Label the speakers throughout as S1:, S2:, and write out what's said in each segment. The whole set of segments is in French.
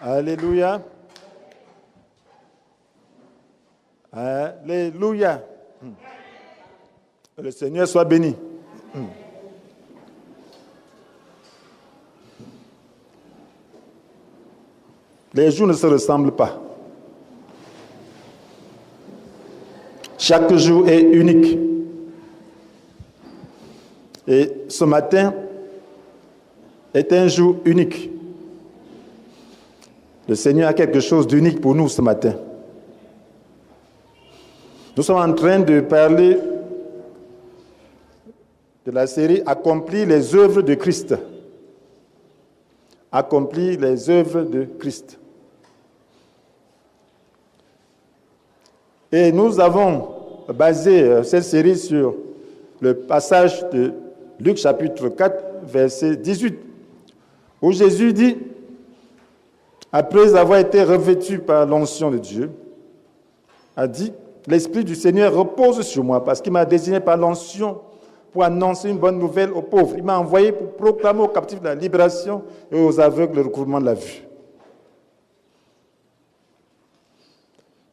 S1: Alléluia. Alléluia. Que le Seigneur soit béni. Les jours ne se ressemblent pas. Chaque jour est unique. Et ce matin est un jour unique. Le Seigneur a quelque chose d'unique pour nous ce matin. Nous sommes en train de parler de la série « Accomplir les œuvres de Christ ». Accomplir les œuvres de Christ. Et nous avons basé cette série sur le passage de Luc chapitre 4, verset 18, où Jésus dit, après avoir été revêtu par l'onction de Dieu, a dit, « L'Esprit du Seigneur repose sur moi parce qu'il m'a désigné par l'onction pour annoncer une bonne nouvelle aux pauvres. Il m'a envoyé pour proclamer aux captifs la libération et aux aveugles le recouvrement de la vue. »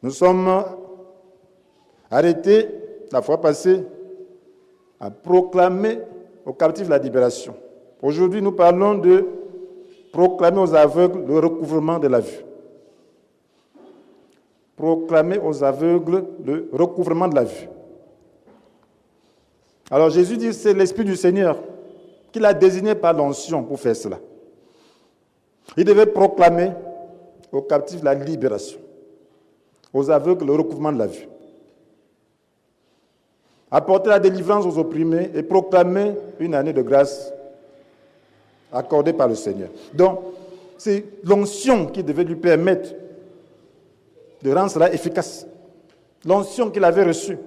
S1: Nous sommes arrêtés la fois passée à proclamer aux captifs la libération. Aujourd'hui, nous parlons de proclamer aux aveugles le recouvrement de la vue. Proclamer aux aveugles le recouvrement de la vue. Alors Jésus dit, c'est l'Esprit du Seigneur qui l'a désigné par l'onction pour faire cela. Il devait proclamer aux captifs la libération, aux aveugles le recouvrement de la vue, apporter la délivrance aux opprimés et proclamer une année de grâce accordée par le Seigneur. Donc, c'est l'onction qui devait lui permettre de rendre cela efficace. L'onction qu'il avait reçue.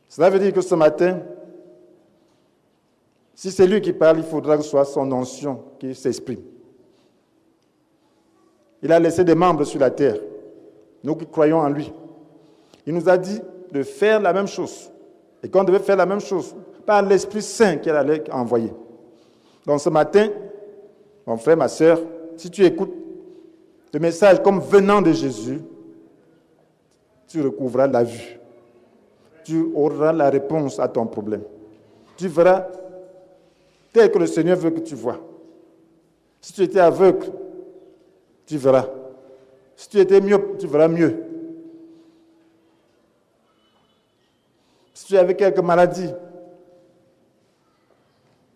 S1: Cela veut dire que ce matin, si c'est lui qui parle, il faudra que ce soit son onction qui s'exprime. Il a laissé des membres sur la terre, nous qui croyons en lui. Il nous a dit de faire la même chose. Et qu'on devait faire la même chose par l'Esprit Saint qu'il allait envoyer. Donc ce matin, mon frère, ma sœur, si tu écoutes le message comme venant de Jésus, tu recouvreras la vue. Tu auras la réponse à ton problème. Tu verras tel que le Seigneur veut que tu vois. Si tu étais aveugle, tu verras. Si tu étais myope, tu verras mieux. Si tu avais quelques maladies,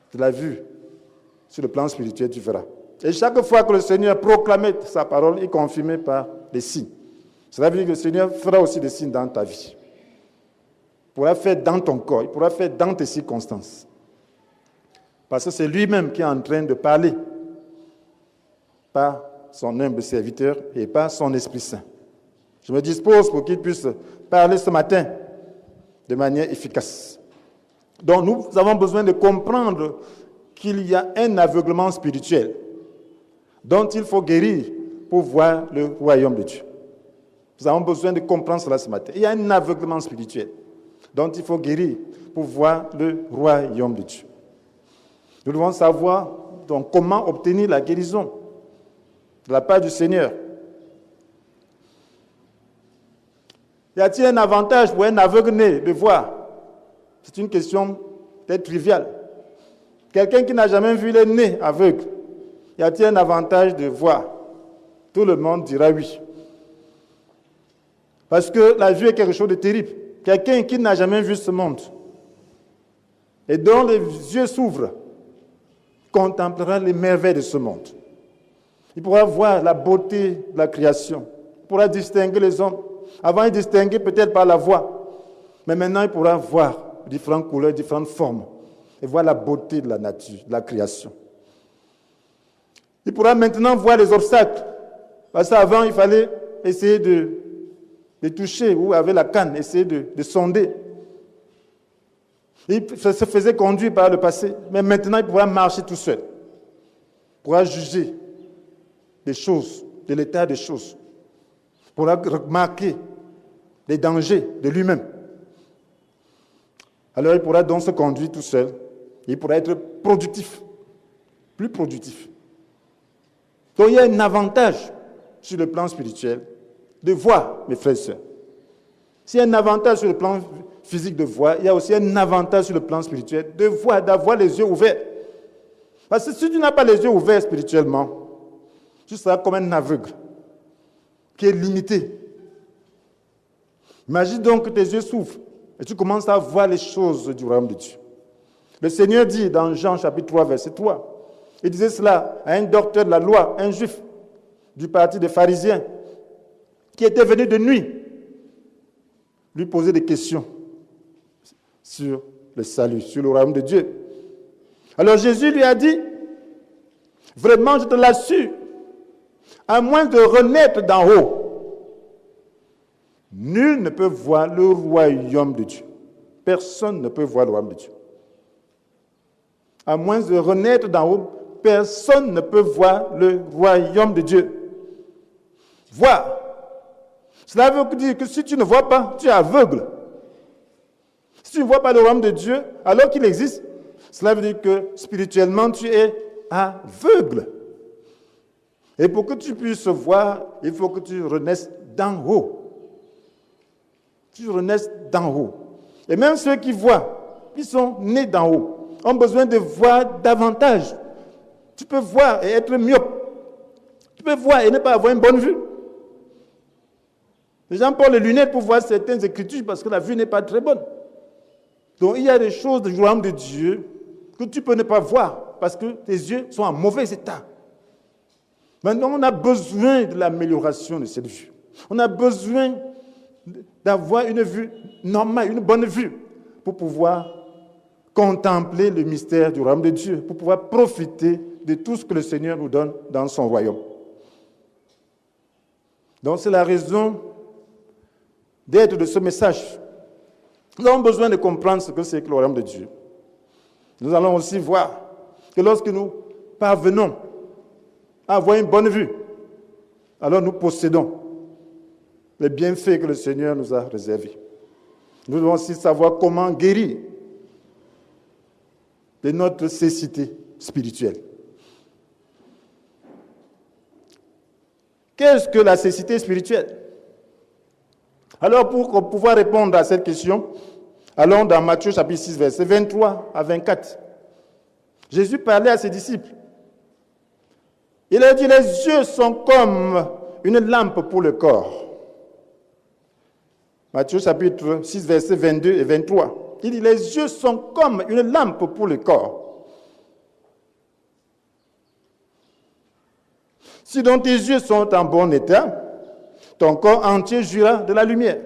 S1: tu l'as vu. Sur le plan spirituel, tu verras. Et chaque fois que le Seigneur proclamait sa parole, il confirmait par des signes. Cela veut dire que le Seigneur fera aussi des signes dans ta vie. Il pourra faire dans ton corps, il pourra faire dans tes circonstances. Parce que c'est lui-même qui est en train de parler par son humble serviteur et par son Esprit Saint. Je me dispose pour qu'il puisse parler ce matin de manière efficace. Donc nous avons besoin de comprendre qu'il y a un aveuglement spirituel dont il faut guérir pour voir le royaume de Dieu. Nous avons besoin de comprendre cela ce matin. Il y a un aveuglement spirituel dont il faut guérir pour voir le royaume de Dieu. Nous devons savoir donc comment obtenir la guérison de la part du Seigneur. Y a-t-il un avantage pour un aveugle né de voir? C'est une question peut-être triviale. Quelqu'un qui n'a jamais vu le né aveugle, y a-t-il un avantage de voir? Tout le monde dira oui. Parce que la vue est quelque chose de terrible. Quelqu'un qui n'a jamais vu ce monde et dont les yeux s'ouvrent, contemplera les merveilles de ce monde. Il pourra voir la beauté de la création. Il pourra distinguer les hommes. Avant, il distinguait peut-être par la voix. Mais maintenant, il pourra voir différentes couleurs, différentes formes. Et voir la beauté de la nature, de la création. Il pourra maintenant voir les obstacles. Parce qu'avant, il fallait essayer de toucher, ou avec la canne, essayer de sonder. Il se faisait conduire par le passé. Mais maintenant, il pourra marcher tout seul. Il pourra juger des choses, de l'état des choses. Il pourra remarquer les dangers de lui-même. Alors, il pourra donc se conduire tout seul. Il pourra être productif, plus productif. Donc il y a un avantage sur le plan spirituel de voir, mes frères et sœurs. S'il y a un avantage sur le plan physique de voir, il y a aussi un avantage sur le plan spirituel de voir, d'avoir les yeux ouverts. Parce que si tu n'as pas les yeux ouverts spirituellement, tu seras comme un aveugle qui est limité. Imagine donc que tes yeux s'ouvrent et tu commences à voir les choses du royaume de Dieu. Le Seigneur dit dans Jean chapitre 3, verset 3, il disait cela à un docteur de la loi, un juif du parti des pharisiens, qui était venu de nuit lui poser des questions sur le salut, sur le royaume de Dieu. Alors Jésus lui a dit, vraiment je te l'assure, à moins de renaître d'en haut, nul ne peut voir le royaume de Dieu. Personne ne peut voir le royaume de Dieu. À moins de renaître d'en haut, personne ne peut voir le royaume de Dieu. Voir. Cela veut dire que si tu ne vois pas, tu es aveugle. Si tu ne vois pas le royaume de Dieu, alors qu'il existe, cela veut dire que spirituellement, tu es aveugle. Et pour que tu puisses voir, il faut que tu renaisses d'en haut. Tu renaisses d'en haut. Et même ceux qui voient, qui sont nés d'en haut, ont besoin de voir davantage. Tu peux voir et être myope. Tu peux voir et ne pas avoir une bonne vue. Les gens portent les lunettes pour voir certaines écritures parce que la vue n'est pas très bonne. Donc il y a des choses du royaume de Dieu que tu peux ne pas voir parce que tes yeux sont en mauvais état. Maintenant, on a besoin de l'amélioration de cette vue. On a besoin d'avoir une vue normale, une bonne vue pour pouvoir contempler le mystère du royaume de Dieu, pour pouvoir profiter de tout ce que le Seigneur nous donne dans son royaume. Donc c'est la raison d'être de ce message. Nous avons besoin de comprendre ce que c'est que le royaume de Dieu. Nous allons aussi voir que lorsque nous parvenons à avoir une bonne vue, alors nous possédons les bienfaits que le Seigneur nous a réservés. Nous devons aussi savoir comment guérir de notre cécité spirituelle. Qu'est-ce que la cécité spirituelle? Alors, pour pouvoir répondre à cette question, allons dans Matthieu chapitre 6, versets 23 à 24. Jésus parlait à ses disciples. Il a dit, les yeux sont comme une lampe pour le corps. Matthieu chapitre 6, versets 22 et 23. Il dit, les yeux sont comme une lampe pour le corps. Si donc tes yeux sont en bon état, ton corps entier jouira de la lumière.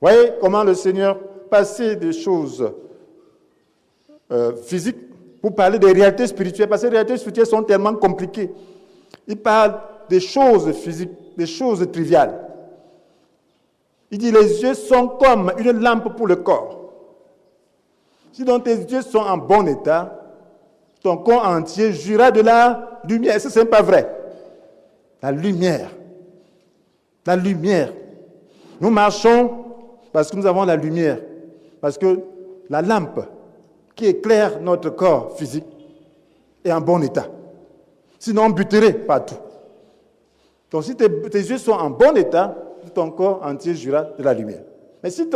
S1: Voyez comment le Seigneur passait des choses physiques pour parler des réalités spirituelles, parce que les réalités spirituelles sont tellement compliquées. Il parle des choses physiques, des choses triviales. Il dit, les yeux sont comme une lampe pour le corps. Si donc tes yeux sont en bon état, ton corps entier jouira de la lumière. Est-ce que ce n'est pas vrai? La lumière. La lumière. Nous marchons parce que nous avons la lumière. Parce que la lampe qui éclaire notre corps physique est en bon état. Sinon, on buterait partout. Donc, si tes yeux sont en bon état, ton corps entier jouira de la lumière. Mais si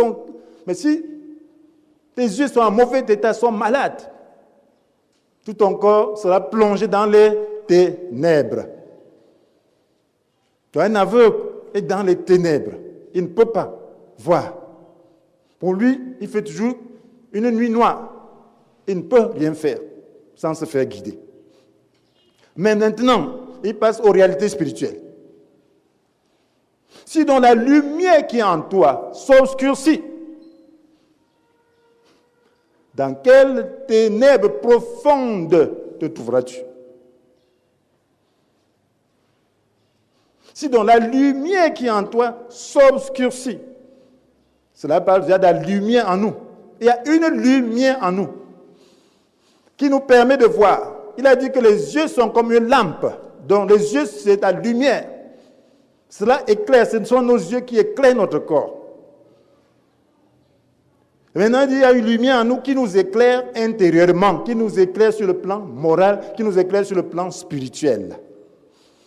S1: tes yeux sont en mauvais état, sont malades, tout ton corps sera plongé dans les ténèbres. Donc, un aveugle est dans les ténèbres. Il ne peut pas voir. Pour lui, il fait toujours une nuit noire. Il ne peut rien faire sans se faire guider. Mais maintenant, il passe aux réalités spirituelles. Si dans la lumière qui est en toi s'obscurcit, dans quelles ténèbres profondes te trouveras-tu? Si dans la lumière qui est en toi s'obscurcit, cela parle déjà de la lumière en nous. Il y a une lumière en nous qui nous permet de voir. Il a dit que les yeux sont comme une lampe. Donc les yeux, c'est la lumière. Cela éclaire, ce sont nos yeux qui éclairent notre corps. Et maintenant, il y a une lumière en nous qui nous éclaire intérieurement, qui nous éclaire sur le plan moral, qui nous éclaire sur le plan spirituel.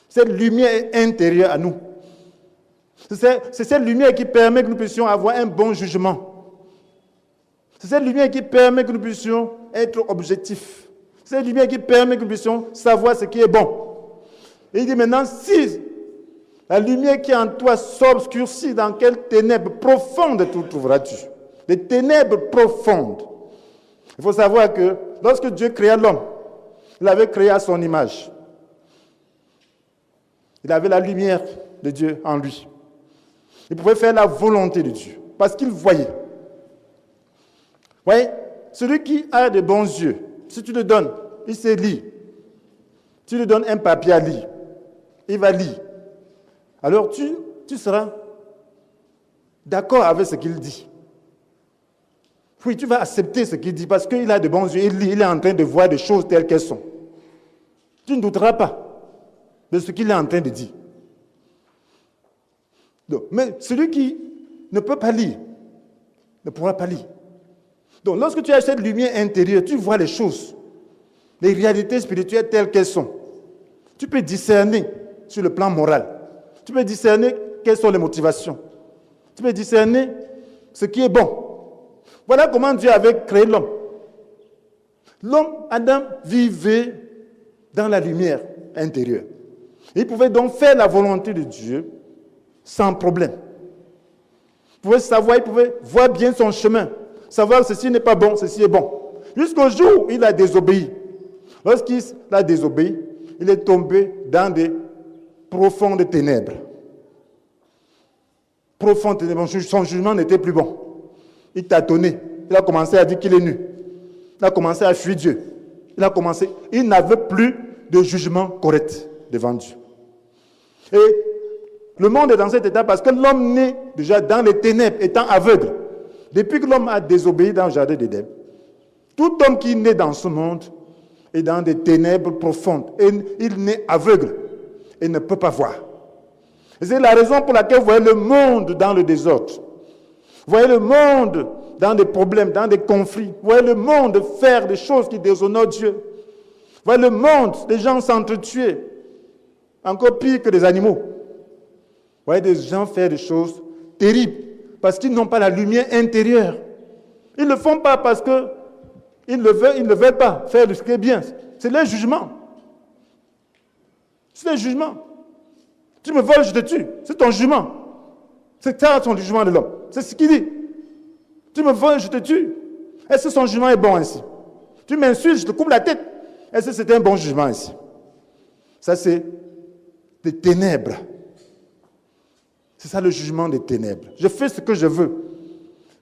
S1: Cette lumière est intérieure à nous. C'est cette lumière qui permet que nous puissions avoir un bon jugement. C'est cette lumière qui permet que nous puissions être objectifs. C'est cette lumière qui permet que nous puissions savoir ce qui est bon. Et il dit maintenant, si la lumière qui est en toi s'obscurcit, dans quelles ténèbres profondes te trouveras-tu? Des ténèbres profondes. Il faut savoir que lorsque Dieu créa l'homme, il l'avait créé à son image. Il avait la lumière de Dieu en lui. Il pouvait faire la volonté de Dieu parce qu'il voyait. Vous voyez, celui qui a de bons yeux, si tu le donnes, il sait lire. Tu lui donnes un papier à lire, il va lire. Alors tu seras d'accord avec ce qu'il dit. Oui, tu vas accepter ce qu'il dit parce qu'il a de bons yeux, il lit, il est en train de voir des choses telles qu'elles sont. Tu ne douteras pas de ce qu'il est en train de dire. Donc, mais celui qui ne peut pas lire, ne pourra pas lire. Donc, lorsque tu as cette lumière intérieure, tu vois les choses, les réalités spirituelles telles qu'elles sont. Tu peux discerner sur le plan moral. Tu peux discerner quelles sont les motivations. Tu peux discerner ce qui est bon. Voilà comment Dieu avait créé l'homme. L'homme, Adam, vivait dans la lumière intérieure. Il pouvait donc faire la volonté de Dieu sans problème. Il pouvait savoir, il pouvait voir bien son chemin, savoir que ceci n'est pas bon, ceci est bon. Jusqu'au jour où il a désobéi. Lorsqu'il a désobéi, il est tombé dans des profondes ténèbres. Profondes ténèbres. Son jugement n'était plus bon. Il tâtonnait. Il a commencé à dire qu'il est nu. Il a commencé à fuir Dieu. Il n'avait plus de jugement correct devant Dieu. Et le monde est dans cet état parce que l'homme naît déjà dans les ténèbres, étant aveugle. Depuis que l'homme a désobéi dans le jardin d'Éden, tout homme qui naît dans ce monde est dans des ténèbres profondes. Et il naît aveugle et ne peut pas voir. Et c'est la raison pour laquelle vous voyez le monde dans le désordre. Vous voyez le monde dans des problèmes, dans des conflits. Vous voyez le monde faire des choses qui déshonorent Dieu. Vous voyez le monde, les gens s'entretuer, encore pire que des animaux. Vous voyez des gens faire des choses terribles parce qu'ils n'ont pas la lumière intérieure. Ils ne le font pas parce qu'ils ne veulent pas faire ce qui est bien. C'est leur jugement. C'est leur jugement. Tu me voles, je te tue. C'est ton jugement. C'est ça ton jugement de l'homme. C'est ce qu'il dit. Tu me voles, je te tue. Est-ce que son jugement est bon ainsi? Tu m'insultes, je te coupe la tête. Est-ce que c'est un bon jugement ainsi? Ça, c'est des ténèbres. C'est ça le jugement des ténèbres. Je fais ce que je veux.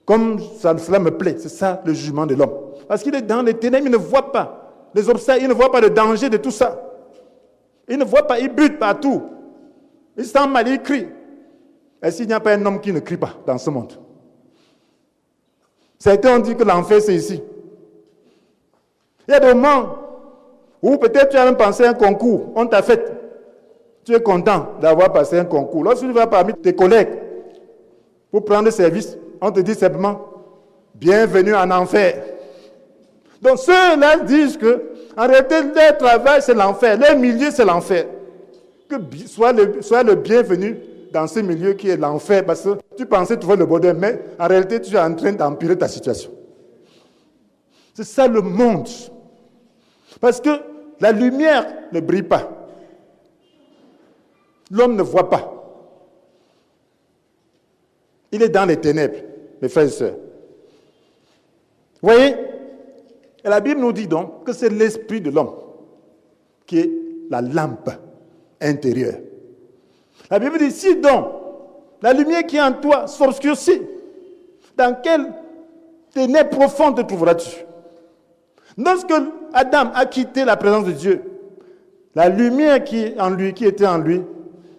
S1: Comme cela me plaît. C'est ça le jugement de l'homme. Parce qu'il est dans les ténèbres, il ne voit pas les obstacles, il ne voit pas le danger de tout ça. Il ne voit pas, il bute partout. Il sent mal, il crie. Est-ce qu'il n'y a pas un homme qui ne crie pas dans ce monde? Certains ont dit que l'enfer, c'est ici. Il y a des moments où peut-être tu as même pensé à un concours, on t'a fait. Tu es content d'avoir passé un concours. Lorsque tu vas parmi tes collègues pour prendre service, on te dit simplement « Bienvenue en enfer ». Donc ceux-là disent que en réalité, leur travail, c'est l'enfer. Leur milieu, c'est l'enfer. Que sois le bienvenu dans ce milieu qui est l'enfer, parce que tu pensais trouver le bonheur, mais en réalité, tu es en train d'empirer ta situation. C'est ça le monde. Parce que la lumière ne brille pas. L'homme ne voit pas. Il est dans les ténèbres, mes frères et sœurs. Vous voyez, et la Bible nous dit donc que c'est l'esprit de l'homme qui est la lampe intérieure. La Bible dit, si donc la lumière qui est en toi s'obscurcit, dans quelle ténèbres profondes te trouveras-tu? Lorsque Adam a quitté la présence de Dieu, la lumière qui était en lui,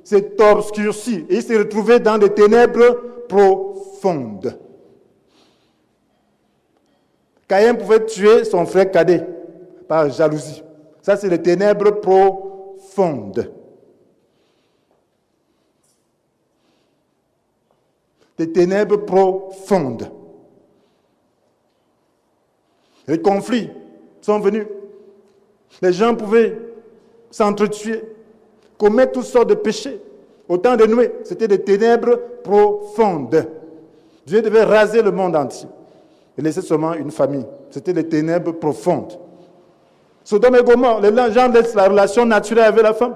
S1: s'est obscurcie et il s'est retrouvé dans des ténèbres profondes. Caïn pouvait tuer son frère cadet par jalousie. Ça, c'est les ténèbres profondes. Des ténèbres profondes. Les conflits sont venus. Les gens pouvaient s'entretuer, commettre toutes sortes de péchés. Au temps de Noé, c'était des ténèbres profondes. Dieu devait raser le monde entier et laisser seulement une famille. C'était des ténèbres profondes. Sodome et Gomorrhe, les gens laissent la relation naturelle avec la femme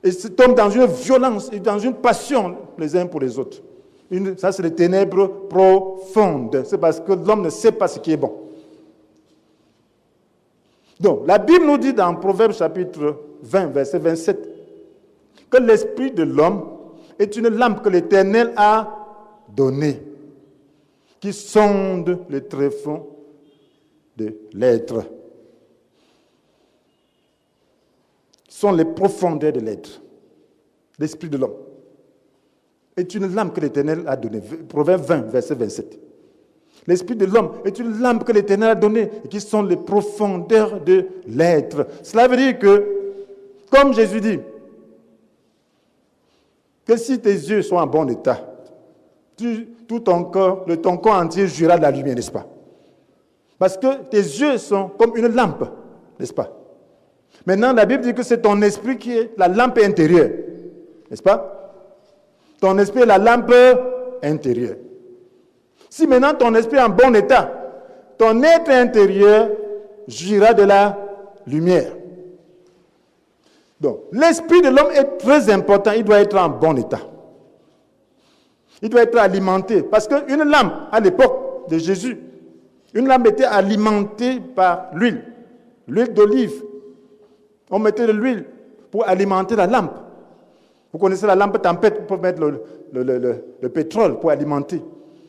S1: et se tombent dans une violence et dans une passion les uns pour les autres. Ça, c'est les ténèbres profondes. C'est parce que l'homme ne sait pas ce qui est bon. Donc, la Bible nous dit dans Proverbes chapitre 20, verset 27, que l'esprit de l'homme est une lampe que l'Éternel a donnée, qui sonde le tréfonds de l'être. Ce sont les profondeurs de l'être. L'esprit de l'homme est une lampe que l'Éternel a donnée. Proverbe 20, verset 27. L'esprit de l'homme est une lampe que l'Éternel a donnée et qui sont les profondeurs de l'être. Cela veut dire que, comme Jésus dit, que si tes yeux sont en bon état, tout ton corps entier jouira de la lumière, n'est-ce pas? Parce que tes yeux sont comme une lampe, n'est-ce pas? Maintenant, la Bible dit que c'est ton esprit qui est la lampe intérieure, n'est-ce pas? Ton esprit est la lampe intérieure. Si maintenant ton esprit est en bon état, ton être intérieur jouira de la lumière. Donc, l'esprit de l'homme est très important, il doit être en bon état. Il doit être alimenté. Parce qu'une lampe, à l'époque de Jésus, une lampe était alimentée par l'huile d'olive. On mettait de l'huile pour alimenter la lampe. Vous connaissez la lampe tempête, pour mettre le pétrole pour alimenter.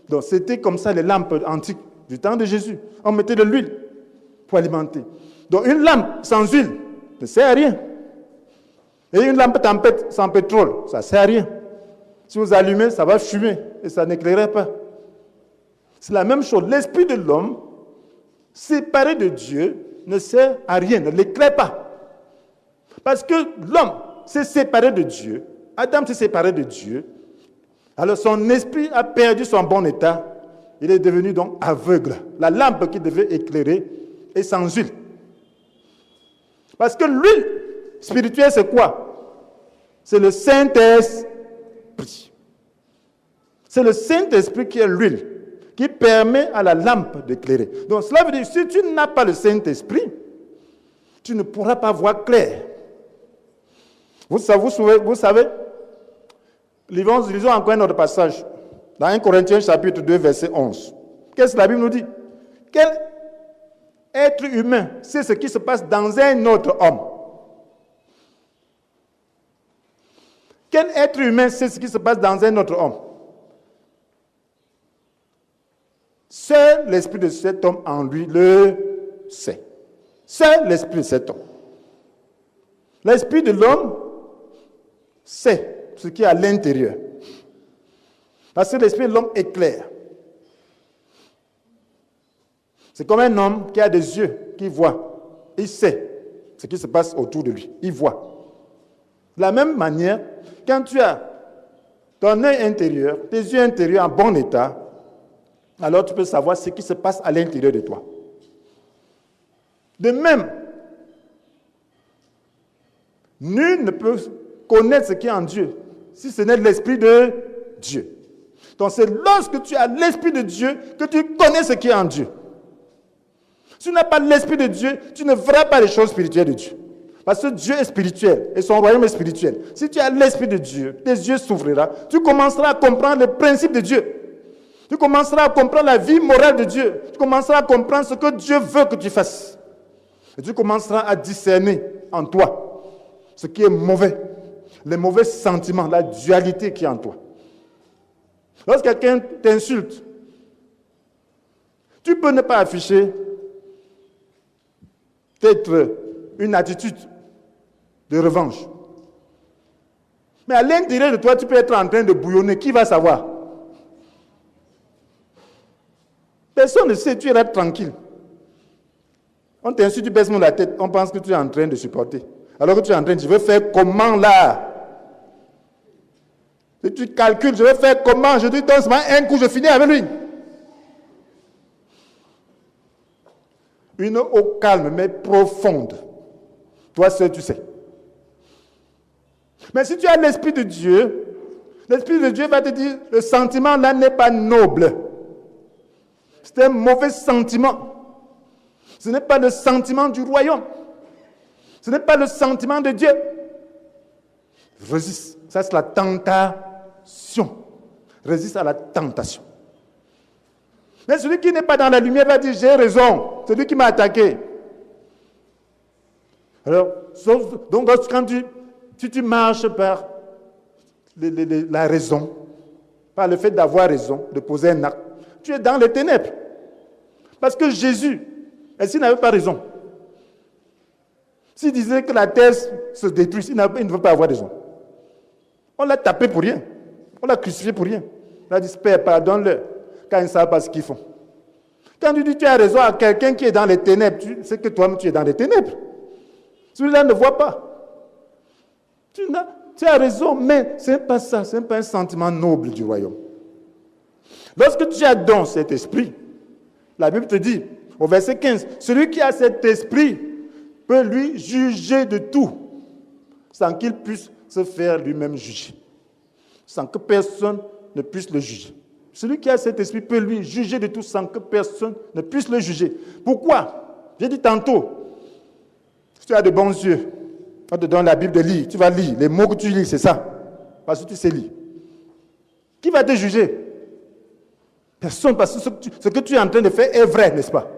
S1: Donc, c'était comme ça les lampes antiques du temps de Jésus. On mettait de l'huile pour alimenter. Donc, une lampe sans huile ne sert à rien. Et une lampe tempête sans pétrole, ça ne sert à rien. Si vous allumez, ça va fumer et ça n'éclairait pas. C'est la même chose. L'esprit de l'homme, séparé de Dieu, ne sert à rien, ne l'éclaire pas. Parce que l'homme s'est séparé de Dieu. Adam s'est séparé de Dieu. Alors son esprit a perdu son bon état. Il est devenu donc aveugle. La lampe qui devait éclairer est sans huile. Parce que l'huile spirituelle, c'est quoi? C'est le Saint-Esprit. C'est le Saint-Esprit qui est l'huile, qui permet à la lampe d'éclairer. Donc cela veut dire, si tu n'as pas le Saint-Esprit, tu ne pourras pas voir clair. Vous savez, lisons encore un autre passage, dans 1 Corinthiens chapitre 2, verset 11. Qu'est-ce que la Bible nous dit? Quel être humain sait ce qui se passe dans un autre homme? Quel être humain sait ce qui se passe dans un autre homme? Seul l'esprit de cet homme en lui le sait. Seul l'esprit de cet homme. L'esprit de l'homme sait ce qui est à l'intérieur. Parce que l'esprit de l'homme éclaire. C'est comme un homme qui a des yeux, qui voit. Il sait ce qui se passe autour de lui. Il voit. De la même manière, quand tu as ton œil intérieur, tes yeux intérieurs en bon état, alors tu peux savoir ce qui se passe à l'intérieur de toi. De même, nul ne peut connaître ce qui est en Dieu si ce n'est l'Esprit de Dieu. Donc c'est lorsque tu as l'Esprit de Dieu que tu connais ce qui est en Dieu. Si tu n'as pas l'Esprit de Dieu, tu ne verras pas les choses spirituelles de Dieu. Parce que Dieu est spirituel et son royaume est spirituel. Si tu as l'Esprit de Dieu, tes yeux s'ouvriront. Tu commenceras à comprendre les principes de Dieu. Tu commenceras à comprendre la vie morale de Dieu. Tu commenceras à comprendre ce que Dieu veut que tu fasses. Et tu commenceras à discerner en toi ce qui est mauvais, les mauvais sentiments, la dualité qui est en toi. Lorsque quelqu'un t'insulte, tu peux ne pas afficher peut-être une attitude de revanche. Mais à l'intérieur de toi, tu peux être en train de bouillonner. Qui va savoir? Personne ne sait, tu restes tranquille. On t'insulte, tu baisses la tête, on pense que tu es en train de supporter. Alors que tu es en train de dire, je veux faire comment là? Et tu calcules, je vais faire comment? Je dis, donne-moi un coup, je finis avec lui. Une eau calme mais profonde. Toi seul, tu sais. Mais si tu as l'Esprit de Dieu va te dire, le sentiment là n'est pas noble. C'est un mauvais sentiment. Ce n'est pas le sentiment du royaume. Ce n'est pas le sentiment de Dieu. Résiste. Ça, c'est la tentation. Résiste à la tentation. Mais celui qui n'est pas dans la lumière va dire, j'ai raison. C'est lui qui m'a attaqué. Alors, donc quand tu marches par la raison, par le fait d'avoir raison, de poser un acte, tu es dans les ténèbres. Parce que Jésus, s'il n'avait pas raison, s'il disait que la terre se détruit, il ne veut pas avoir raison. On l'a tapé pour rien. On l'a crucifié pour rien. On a dit, Père, pardonne-leur, quand ils ne savent pas ce qu'ils font. Quand tu dis tu as raison à quelqu'un qui est dans les ténèbres, tu sais que toi-même tu es dans les ténèbres. Celui-là ne voit pas. Tu as raison, mais ce n'est pas ça. Ce n'est pas un sentiment noble du royaume. Lorsque tu as dans cet esprit, la Bible te dit, au verset 15, celui qui a cet esprit peut lui juger de tout, sans qu'il puisse se faire lui-même juger. Sans que personne ne puisse le juger. Celui qui a cet esprit peut lui juger de tout sans que personne ne puisse le juger. Pourquoi? J'ai dit tantôt, si tu as de bons yeux, on te donne la Bible de lire, tu vas lire. Les mots que tu lis, c'est ça. Parce que tu sais lire. Qui va te juger? Personne, parce que ce que tu es en train de faire est vrai, n'est-ce pas?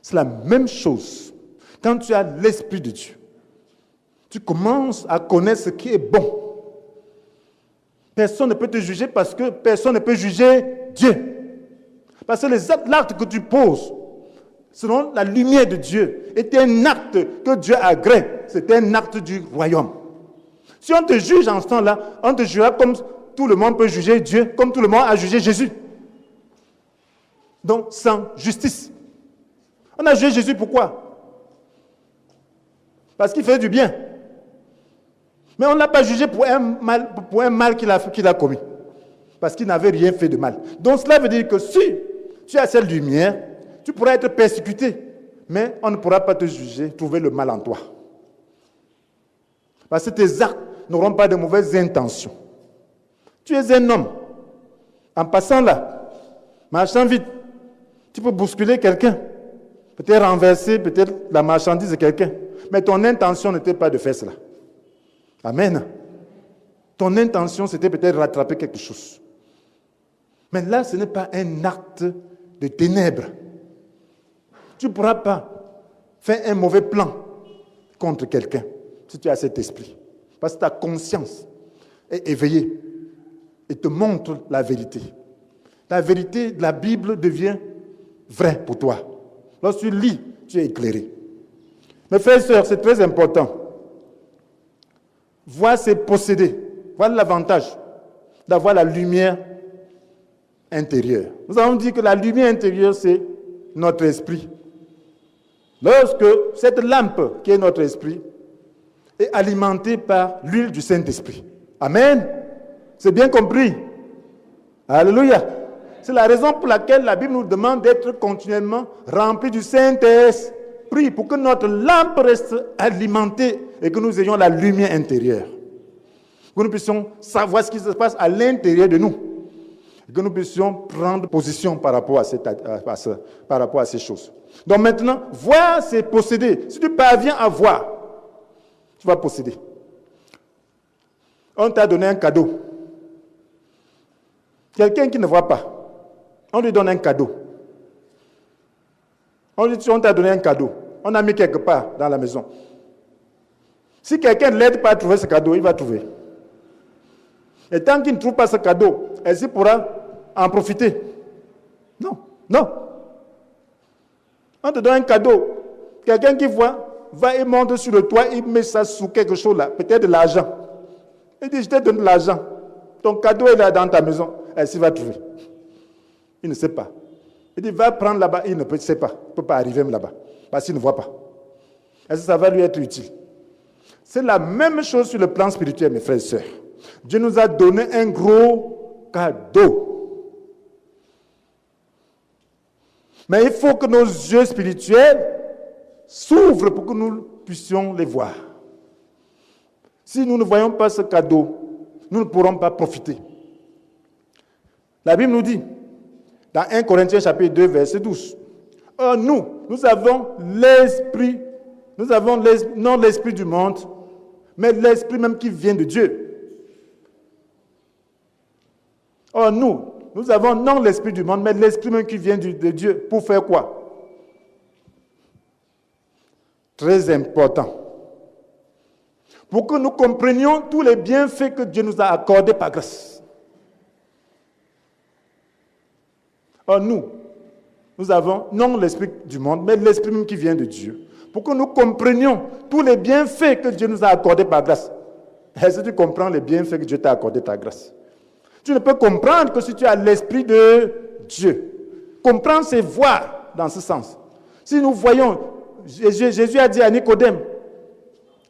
S1: C'est la même chose. Quand tu as l'Esprit de Dieu, tu commences à connaître ce qui est bon. Personne ne peut te juger parce que personne ne peut juger Dieu. Parce que les actes que tu poses, selon la lumière de Dieu, est un acte que Dieu agrée. C'est un acte du royaume. Si on te juge en ce temps-là, on te jugera comme tout le monde peut juger Dieu, comme tout le monde a jugé Jésus. Donc, sans justice. On a jugé Jésus, pourquoi? Parce qu'il fait du bien. Mais on ne l'a pas jugé pour un mal qu'il a commis. Parce qu'il n'avait rien fait de mal. Donc cela veut dire que si tu as cette lumière, tu pourras être persécuté. Mais on ne pourra pas te juger, trouver le mal en toi. Parce que tes actes n'auront pas de mauvaises intentions. Tu es un homme. En passant là, marchant vite, tu peux bousculer quelqu'un. Peut-être renverser peut-être la marchandise de quelqu'un. Mais ton intention n'était pas de faire cela. Amen. Ton intention, c'était peut-être rattraper quelque chose. Mais là, ce n'est pas un acte de ténèbres. Tu ne pourras pas faire un mauvais plan contre quelqu'un si tu as cet esprit. Parce que ta conscience est éveillée et te montre la vérité. La vérité de la Bible devient vraie pour toi. Lorsque tu lis, tu es éclairé. Mes frères et sœurs, c'est très important. Voir ses possédés. Voilà l'avantage d'avoir la lumière intérieure. Nous avons dit que la lumière intérieure, c'est notre esprit. Lorsque cette lampe, qui est notre esprit, est alimentée par l'huile du Saint-Esprit. Amen. C'est bien compris. Alléluia. C'est la raison pour laquelle la Bible nous demande d'être continuellement remplis du Saint-Esprit pour que notre lampe reste alimentée et que nous ayons la lumière intérieure. Que nous puissions savoir ce qui se passe à l'intérieur de nous. Et que nous puissions prendre position par rapport à ces choses. Donc maintenant, voir, c'est posséder. Si tu parviens à voir, tu vas posséder. On t'a donné un cadeau. Quelqu'un qui ne voit pas, on lui donne un cadeau. On t'a donné un cadeau. On a mis quelque part dans la maison. Si quelqu'un ne l'aide pas à trouver ce cadeau, il va trouver. Et tant qu'il ne trouve pas ce cadeau, est-ce qu'il pourra en profiter? Non, non. On te donne un cadeau. Quelqu'un qui voit, va et monte sur le toit, il met ça sous quelque chose là, peut-être de l'argent. Il dit, je t'ai donné de l'argent. Ton cadeau est là dans ta maison. Est-ce qu'il va trouver? Il ne sait pas. Il dit, va prendre là-bas. Il ne sait pas. Il ne peut pas arriver là-bas. Parce qu'il ne voit pas. Est-ce que ça va lui être utile? C'est la même chose sur le plan spirituel, mes frères et sœurs. Dieu nous a donné un gros cadeau. Mais il faut que nos yeux spirituels s'ouvrent pour que nous puissions les voir. Si nous ne voyons pas ce cadeau, nous ne pourrons pas profiter. La Bible nous dit, dans 1 Corinthiens chapitre 2, verset 12, « Or nous avons l'esprit, non l'esprit du monde, mais l'esprit même qui vient de Dieu. Or nous avons non l'esprit du monde, mais l'esprit même qui vient de Dieu. Pour faire quoi? Très important. Pour que nous comprenions tous les bienfaits que Dieu nous a accordés par grâce. Or nous avons non l'esprit du monde, mais l'esprit même qui vient de Dieu. Pour que nous comprenions tous les bienfaits que Dieu nous a accordés par grâce. Est-ce que tu comprends les bienfaits que Dieu t'a accordés par grâce? Tu ne peux comprendre que si tu as l'esprit de Dieu. Comprendre, c'est voir dans ce sens. Si nous voyons, Jésus a dit à Nicodème,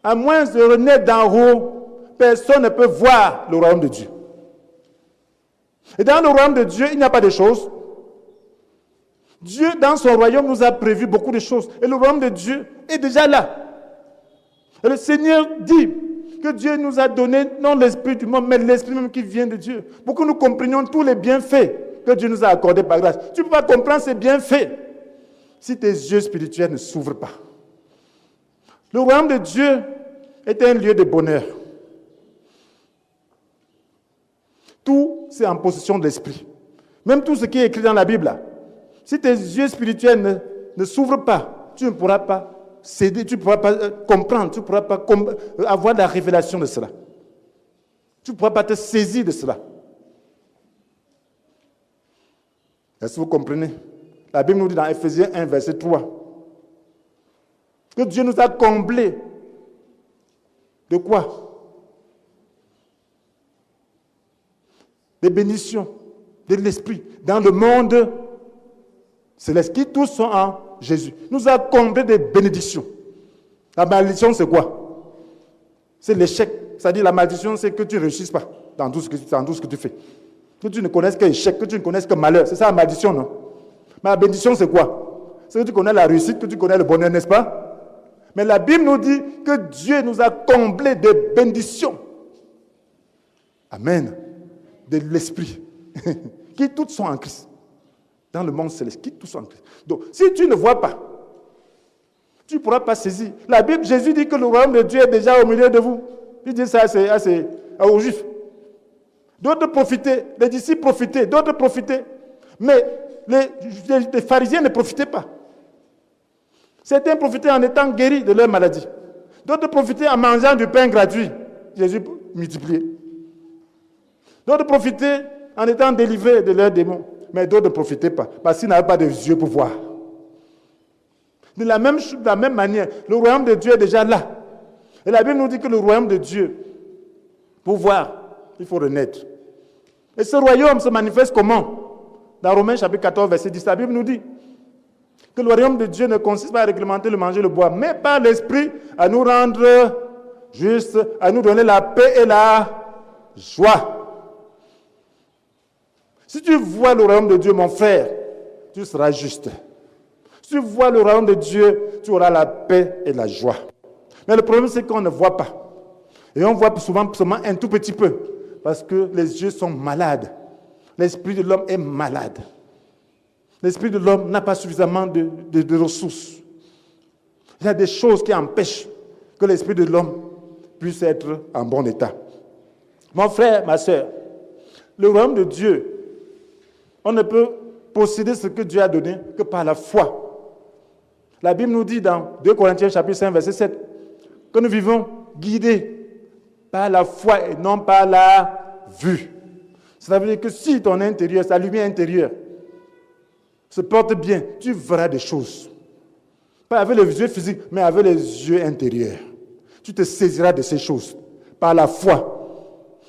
S1: à moins de renaître d'en haut, personne ne peut voir le royaume de Dieu. Et dans le royaume de Dieu, il n'y a pas de choses. Dieu, dans son royaume, nous a prévu beaucoup de choses. Et le royaume de Dieu est déjà là. Et le Seigneur dit que Dieu nous a donné non l'esprit du monde, mais l'esprit même qui vient de Dieu. Pour que nous comprenions tous les bienfaits que Dieu nous a accordés par grâce. Tu ne peux pas comprendre ces bienfaits si tes yeux spirituels ne s'ouvrent pas. Le royaume de Dieu est un lieu de bonheur. Tout, c'est en possession de l'esprit. Même tout ce qui est écrit dans la Bible, là. Si tes yeux spirituels ne s'ouvrent pas, tu ne pourras pas céder, tu ne pourras pas comprendre, tu ne pourras pas avoir la révélation de cela. Tu ne pourras pas te saisir de cela. Est-ce que vous comprenez? La Bible nous dit dans Ephésiens 1, verset 3, que Dieu nous a comblés. De quoi? Des bénédictions, de l'esprit, dans le monde céleste, qui tous sont en Jésus. Nous a comblés des bénédictions. La malédiction, c'est quoi? C'est l'échec. C'est-à-dire la malédiction, c'est que tu ne réussisses pas dans tout ce que tu fais. Que tu ne connaisses qu'échec, que tu ne connaisses que malheur. C'est ça la malédiction, non? Mais la bénédiction, c'est quoi? C'est que tu connais la réussite, que tu connais le bonheur, n'est-ce pas? Mais la Bible nous dit que Dieu nous a comblés de bénédictions. Amen. De l'esprit. Qui toutes sont en Christ. Dans le monde céleste, qui tous sont en Christ. Donc, si tu ne vois pas, tu ne pourras pas saisir. La Bible, Jésus dit que le royaume de Dieu est déjà au milieu de vous. Il dit ça aux Juifs. D'autres profitaient, les disciples profitaient, d'autres profitaient. Mais les pharisiens ne profitaient pas. Certains profitaient en étant guéris de leur maladie. D'autres profitaient en mangeant du pain gratuit. Jésus multipliait. D'autres profitaient en étant délivrés de leurs démons. Mais d'autres ne profitaient pas, parce qu'ils n'avaient pas de yeux pour voir. De la même manière, le royaume de Dieu est déjà là. Et la Bible nous dit que le royaume de Dieu, pour voir, il faut renaître. Et ce royaume se manifeste comment? Dans Romains chapitre 14, verset 10, la Bible nous dit que le royaume de Dieu ne consiste pas à réglementer le manger et le boire, mais par l'esprit à nous rendre justes, à nous donner la paix et la joie. Si tu vois le royaume de Dieu, mon frère, tu seras juste. Si tu vois le royaume de Dieu, tu auras la paix et la joie. Mais le problème, c'est qu'on ne voit pas. Et on voit souvent seulement un tout petit peu, parce que les yeux sont malades. L'esprit de l'homme est malade. L'esprit de l'homme n'a pas suffisamment de ressources. Il y a des choses qui empêchent que l'esprit de l'homme puisse être en bon état. Mon frère, ma soeur, le royaume de Dieu, on ne peut posséder ce que Dieu a donné que par la foi. La Bible nous dit dans 2 Corinthiens chapitre 5, verset 7, que nous vivons guidés par la foi et non par la vue. Ça veut dire que si ton intérieur, sa lumière intérieure, se porte bien, tu verras des choses. Pas avec les yeux physiques, mais avec les yeux intérieurs. Tu te saisiras de ces choses par la foi.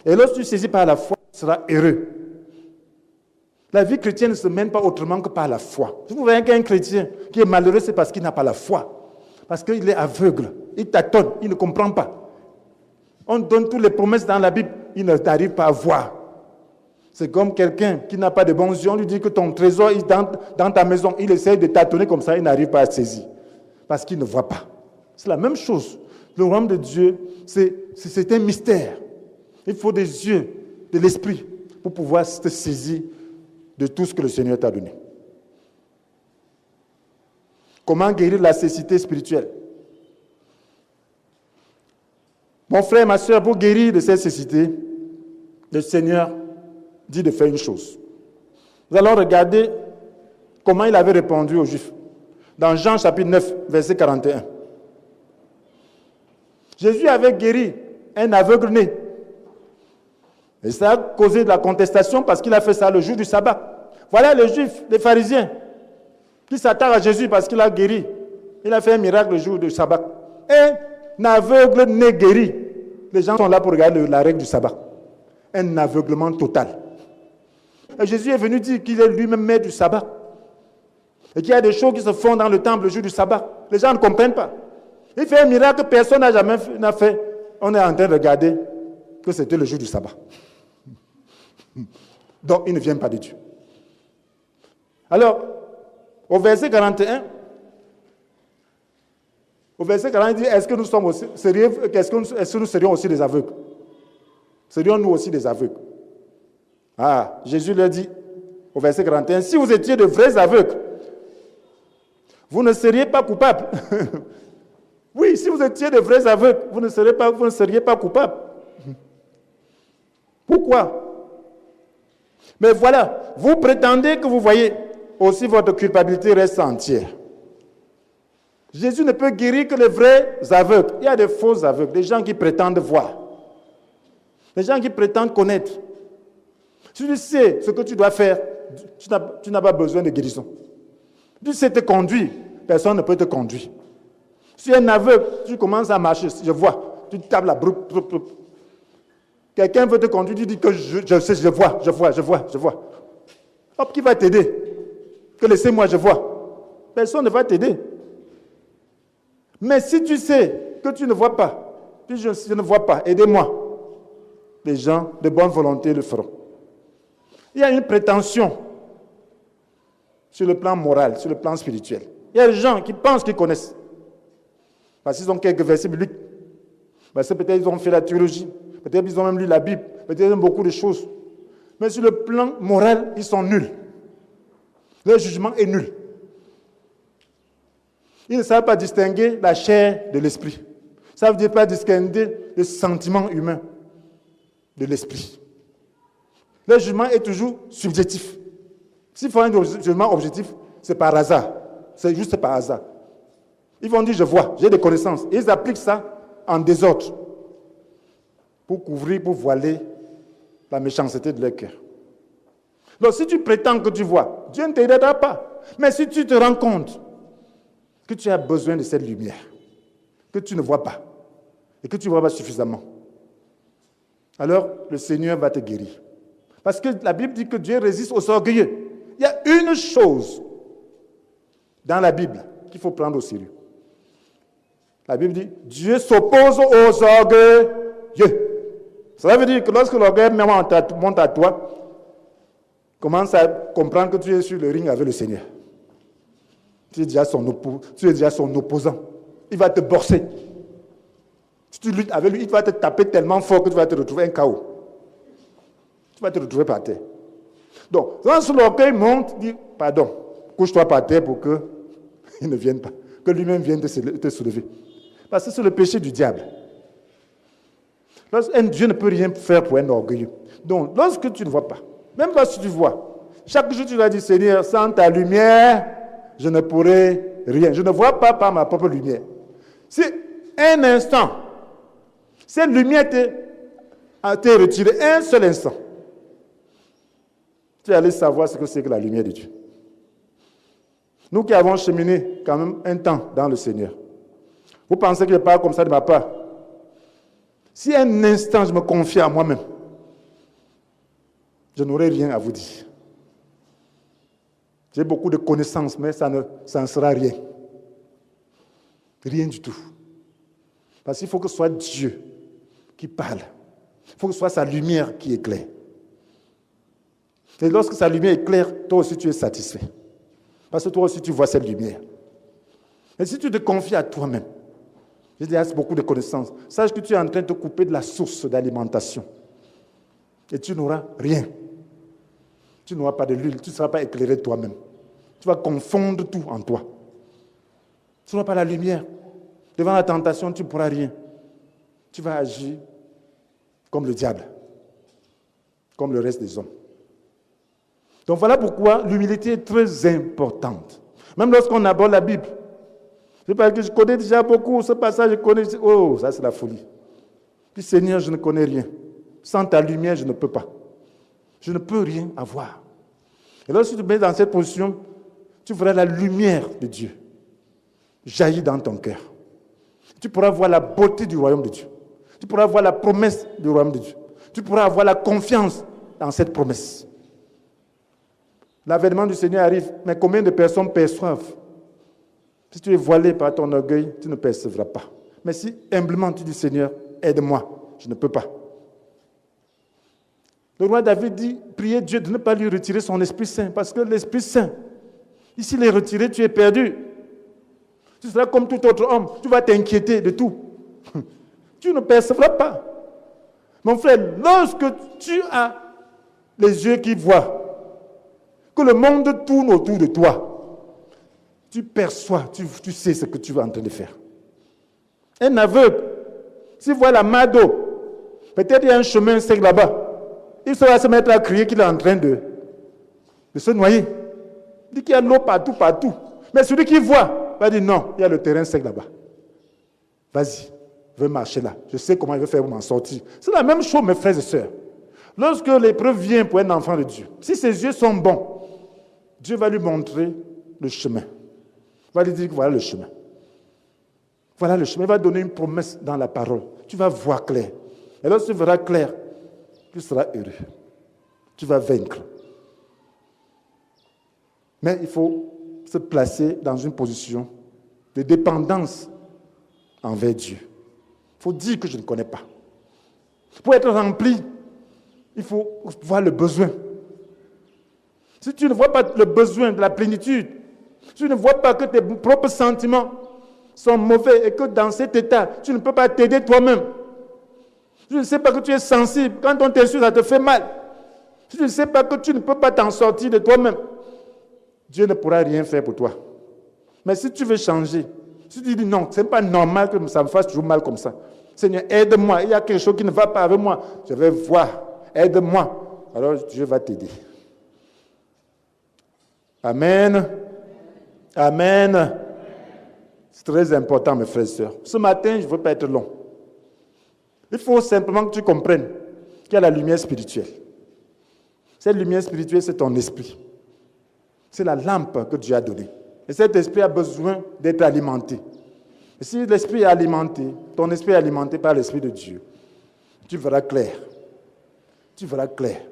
S1: Et lorsque tu saisis par la foi, tu seras heureux. La vie chrétienne ne se mène pas autrement que par la foi. Si vous voyez qu'un chrétien qui est malheureux, c'est parce qu'il n'a pas la foi. Parce qu'il est aveugle. Il tâtonne, il ne comprend pas. On donne toutes les promesses dans la Bible, il ne t'arrive pas à voir. C'est comme quelqu'un qui n'a pas de bons yeux. On lui dit que ton trésor est dans ta maison. Il essaie de tâtonner comme ça, il n'arrive pas à saisir. Parce qu'il ne voit pas. C'est la même chose. Le royaume de Dieu, c'est un mystère. Il faut des yeux de l'esprit pour pouvoir se saisir de tout ce que le Seigneur t'a donné. Comment guérir la cécité spirituelle? Mon frère, ma soeur, pour guérir de cette cécité, le Seigneur dit de faire une chose. Nous allons regarder comment il avait répondu aux Juifs. Dans Jean chapitre 9, verset 41. Jésus avait guéri un aveugle né. Et ça a causé de la contestation parce qu'il a fait ça le jour du sabbat. Voilà les Juifs, les pharisiens, qui s'attardent à Jésus parce qu'il a guéri. Il a fait un miracle le jour du sabbat. Un aveugle né guéri. Les gens sont là pour regarder la règle du sabbat. Un aveuglement total. Et Jésus est venu dire qu'il est lui-même maître du sabbat. Et qu'il y a des choses qui se font dans le temple le jour du sabbat. Les gens ne comprennent pas. Il fait un miracle que personne n'a jamais fait. On est en train de regarder que c'était le jour du sabbat. Donc, il ne vient pas de Dieu. Alors, au verset 41, il dit, est-ce que nous sommes aussi sérieux, est-ce que nous serions aussi des aveugles? Serions-nous aussi des aveugles? Ah, Jésus leur dit, au verset 41, si vous étiez de vrais aveugles, vous ne seriez pas coupables. Oui, si vous étiez de vrais aveugles, vous ne seriez pas coupables. Pourquoi? Mais voilà, vous prétendez que vous voyez, aussi votre culpabilité reste entière. Jésus ne peut guérir que les vrais aveugles. Il y a des faux aveugles, des gens qui prétendent voir. Des gens qui prétendent connaître. Si tu sais ce que tu dois faire, tu n'as pas besoin de guérison. Tu sais te conduire, personne ne peut te conduire. Si tu es un aveugle, tu commences à marcher, je vois, tu tapes la broupe. Quelqu'un veut te conduire, tu dis que je sais, je vois. Hop, qui va t'aider? Que laissez-moi, je vois. Personne ne va t'aider. Mais si tu sais que tu ne vois pas, puis je ne vois pas, aidez-moi. Les gens de bonne volonté le feront. Il y a une prétention sur le plan moral, sur le plan spirituel. Il y a des gens qui pensent qu'ils connaissent. Parce qu'ils ont quelques versets bibliques. Parce que peut-être ils ont fait la théologie. Peut-être ils ont même lu la Bible. Peut-être ils ont beaucoup de choses. Mais sur le plan moral, ils sont nuls. Leur jugement est nul. Ils ne savent pas distinguer la chair de l'esprit. Ça ne veut dire pas distinguer le sentiment humain de l'esprit. Le jugement est toujours subjectif. S'ils font un jugement objectif, c'est par hasard. C'est juste par hasard. Ils vont dire, je vois, j'ai des connaissances. Et ils appliquent ça en désordre pour couvrir, pour voiler la méchanceté de leur cœur. Donc si tu prétends que tu vois, Dieu ne t'aidera pas. Mais si tu te rends compte que tu as besoin de cette lumière, que tu ne vois pas, et que tu ne vois pas suffisamment, alors le Seigneur va te guérir. Parce que la Bible dit que Dieu résiste aux orgueilleux. Il y a une chose dans la Bible qu'il faut prendre au sérieux. La Bible dit, Dieu s'oppose aux orgueilleux. Ça veut dire que lorsque l'orgueil monte à toi, commence à comprendre que tu es sur le ring avec le Seigneur. Tu es déjà son opposant. Il va te borser. Si tu luttes avec lui, il va te taper tellement fort que tu vas te retrouver un chaos. Tu vas te retrouver par terre. Donc, lorsque l'orgueil monte, dis, pardon, couche-toi par terre pour qu'il ne vienne pas, que lui-même vienne te soulever. Parce que c'est le péché du diable. Un Dieu ne peut rien faire pour un orgueilleux. Donc, lorsque tu ne vois pas, même lorsque tu vois, chaque jour tu dois dire, Seigneur, sans ta lumière, je ne pourrai rien. Je ne vois pas par ma propre lumière. Si un instant, cette lumière a été retirée, un seul instant, tu es allé savoir ce que c'est que la lumière de Dieu. Nous qui avons cheminé quand même un temps dans le Seigneur, vous pensez que je parle comme ça de ma part? Si un instant je me confie à moi-même, je n'aurai rien à vous dire. J'ai beaucoup de connaissances, mais ça ne sera rien. Rien du tout. Parce qu'il faut que ce soit Dieu qui parle. Il faut que ce soit sa lumière qui éclaire. Et lorsque sa lumière éclaire, toi aussi tu es satisfait. Parce que toi aussi tu vois cette lumière. Et si tu te confies à toi-même, j'ai déjà beaucoup de connaissances, sache que tu es en train de te couper de la source d'alimentation. Et tu n'auras rien. Tu n'auras pas de l'huile, tu ne seras pas éclairé toi-même. Tu vas confondre tout en toi. Tu n'auras pas la lumière. Devant la tentation, tu ne pourras rien. Tu vas agir comme le diable, comme le reste des hommes. Donc voilà pourquoi l'humilité est très importante. Même lorsqu'on aborde la Bible, c'est parce que je connais déjà beaucoup ce passage, je connais. Oh, ça c'est la folie. Puis Seigneur, je ne connais rien. Sans ta lumière, je ne peux pas. Je ne peux rien avoir. Et lorsque tu te mets dans cette position, tu verras la lumière de Dieu jaillir dans ton cœur. Tu pourras voir la beauté du royaume de Dieu. Tu pourras voir la promesse du royaume de Dieu. Tu pourras avoir la confiance dans cette promesse. L'avènement du Seigneur arrive, mais combien de personnes perçoivent? Si tu es voilé par ton orgueil, tu ne percevras pas. Mais si humblement tu dis, Seigneur, aide-moi, je ne peux pas. Le roi David dit, priez Dieu de ne pas lui retirer son Esprit Saint, parce que l'Esprit Saint, ici il est retiré, tu es perdu. Tu seras comme tout autre homme, tu vas t'inquiéter de tout. Tu ne percevras pas. Mon frère, lorsque tu as les yeux qui voient, que le monde tourne autour de toi, tu perçois, tu sais ce que tu es en train de faire. Un aveugle, s'il voit la main d'eau, peut-être il y a un chemin sec là-bas, il va se mettre à crier qu'il est en train de se noyer. Il dit qu'il y a de l'eau partout, partout. Mais celui qui voit va dire non, il y a le terrain sec là-bas. Vas-y, je vais marcher là. Je sais comment il va faire pour m'en sortir. C'est la même chose, mes frères et sœurs. Lorsque l'épreuve vient pour un enfant de Dieu, si ses yeux sont bons, Dieu va lui montrer le chemin. Il va lui dire que voilà le chemin. Voilà le chemin. Il va donner une promesse dans la parole. Tu vas voir clair. Et lorsque tu verras clair, tu seras heureux. Tu vas vaincre. Mais il faut se placer dans une position de dépendance envers Dieu. Il faut dire que je ne connais pas. Pour être rempli, il faut voir le besoin. Si tu ne vois pas le besoin de la plénitude, si tu ne vois pas que tes propres sentiments sont mauvais et que dans cet état, tu ne peux pas t'aider toi-même. Si tu ne sais pas que tu es sensible, quand on t'insulte, ça te fait mal. Si tu ne sais pas que tu ne peux pas t'en sortir de toi-même, Dieu ne pourra rien faire pour toi. Mais si tu veux changer, si tu dis non, ce n'est pas normal que ça me fasse toujours mal comme ça. Seigneur, aide-moi, il y a quelque chose qui ne va pas avec moi. Je vais voir, aide-moi. Alors Dieu va t'aider. Amen. Amen. C'est très important, mes frères et sœurs. Ce matin, je ne veux pas être long. Il faut simplement que tu comprennes qu'il y a la lumière spirituelle. Cette lumière spirituelle, c'est ton esprit. C'est la lampe que Dieu a donnée. Et cet esprit a besoin d'être alimenté. Et si l'esprit est alimenté, ton esprit est alimenté par l'esprit de Dieu, tu verras clair. Tu verras clair.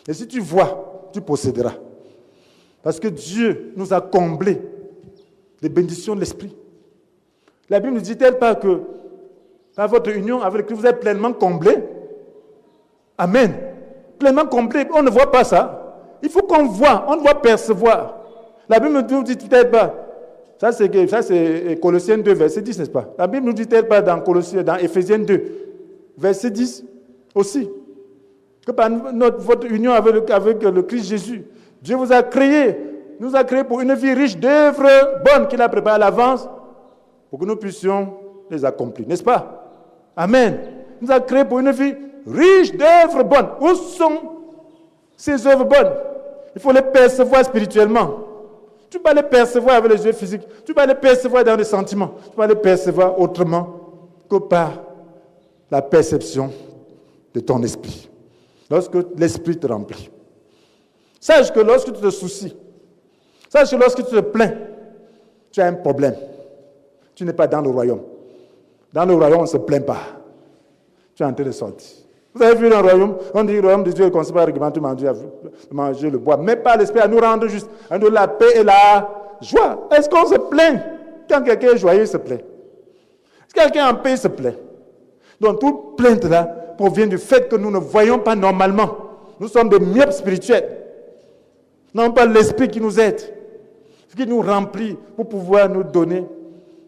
S1: Et si tu vois, tu posséderas. Parce que Dieu nous a comblés des bénédictions de l'esprit. La Bible ne dit-elle pas que par votre union avec Christ, vous êtes pleinement comblés? Amen. Pleinement comblés. On ne voit pas ça. Il faut qu'on voit, on doit percevoir. La Bible ne nous dit peut-être pas. Ça c'est Colossiens 2, verset 10, n'est-ce pas? La Bible ne nous dit peut-être pas dans Éphésiens 2, verset 10 aussi. Que par votre union avec le Christ Jésus, Dieu vous a créé, nous a créé pour une vie riche d'œuvres bonnes qu'il a préparées à l'avance pour que nous puissions les accomplir, n'est-ce pas? Amen. Il nous a créé pour une vie riche d'œuvres bonnes. Où sont ces œuvres bonnes? Il faut les percevoir spirituellement. Tu ne peux pas les percevoir avec les yeux physiques. Tu ne peux pas les percevoir dans les sentiments. Tu ne peux pas les percevoir autrement que par la perception de ton esprit. Lorsque l'esprit te remplit. Sache que lorsque tu te soucies, sache que lorsque tu te plains, tu as un problème. Tu n'es pas dans le royaume. Dans le royaume, on ne se plaint pas. Tu es en train de sortir. Vous avez vu dans le royaume, on dit que le royaume de Dieu est construit par règlement de manger le bois, mais par l'esprit à nous rendre juste, à nous la paix et la joie. Est-ce qu'on se plaint? Quand quelqu'un est joyeux, il se plaint. Si quelqu'un est en paix, il se plaint. Donc toute plainte là provient du fait que nous ne voyons pas normalement. Nous sommes des myopes spirituels. Non pas l'Esprit qui nous aide, qui nous remplit pour pouvoir nous donner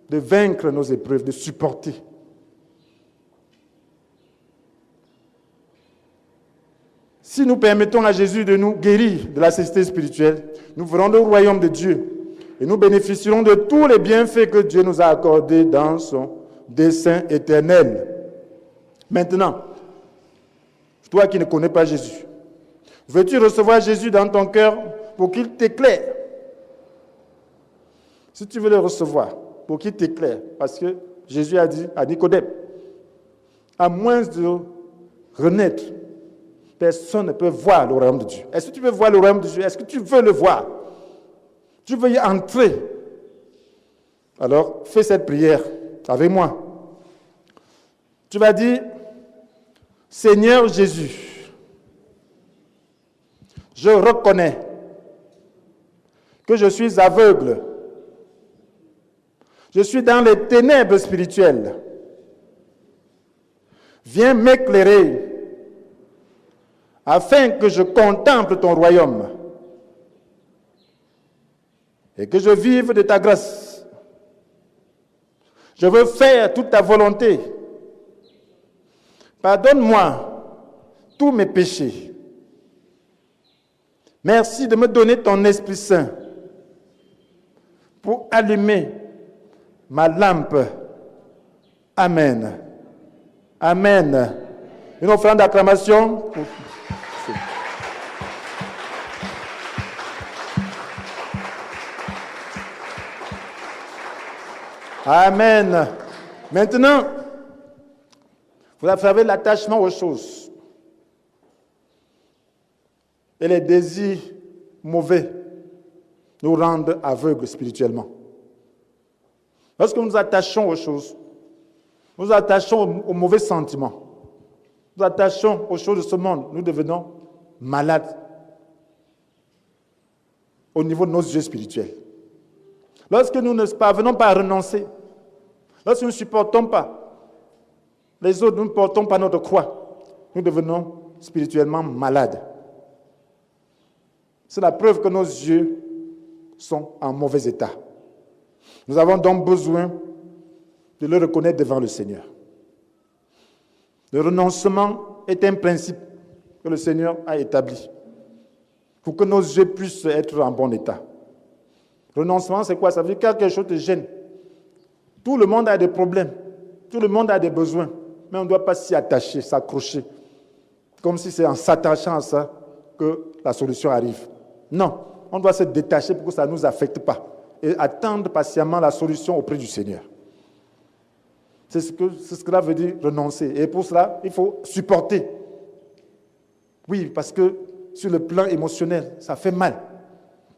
S1: de vaincre nos épreuves, de supporter. Si nous permettons à Jésus de nous guérir de la cécité spirituelle, nous ferons le royaume de Dieu et nous bénéficierons de tous les bienfaits que Dieu nous a accordés dans son dessein éternel. Maintenant, toi qui ne connais pas Jésus, veux-tu recevoir Jésus dans ton cœur pour qu'il t'éclaire? Si tu veux le recevoir, pour qu'il t'éclaire, parce que Jésus a dit à Nicodème, à moins de renaître, personne ne peut voir le royaume de Dieu. Est-ce que tu veux voir le royaume de Dieu? Est-ce que tu veux le voir? Tu veux y entrer? Alors, fais cette prière avec moi. Tu vas dire, Seigneur Jésus, je reconnais que je suis aveugle. Je suis dans les ténèbres spirituelles. Viens m'éclairer afin que je contemple ton royaume et que je vive de ta grâce. Je veux faire toute ta volonté. Pardonne-moi tous mes péchés. Merci de me donner ton Esprit Saint pour allumer ma lampe. Amen. Amen. Une offrande d'acclamation. Amen. Maintenant, vous avez l'attachement aux choses et les désirs mauvais nous rendent aveugles spirituellement. Lorsque nous nous attachons aux choses, nous nous attachons aux mauvais sentiments, nous nous attachons aux choses de ce monde, nous devenons malades au niveau de nos yeux spirituels. Lorsque nous ne parvenons pas à renoncer, lorsque nous ne supportons pas les autres, nous ne portons pas notre croix, nous devenons spirituellement malades. C'est la preuve que nos yeux sont en mauvais état. Nous avons donc besoin de le reconnaître devant le Seigneur. Le renoncement est un principe que le Seigneur a établi pour que nos yeux puissent être en bon état. Renoncement, c'est quoi? Ça veut dire que quelque chose te gêne. Tout le monde a des problèmes, tout le monde a des besoins, mais on ne doit pas s'y attacher, s'accrocher, comme si c'est en s'attachant à ça que la solution arrive. Non, on doit se détacher pour que ça ne nous affecte pas et attendre patiemment la solution auprès du Seigneur. C'est ce que cela veut dire renoncer. Et pour cela, il faut supporter. Oui, parce que sur le plan émotionnel, ça fait mal.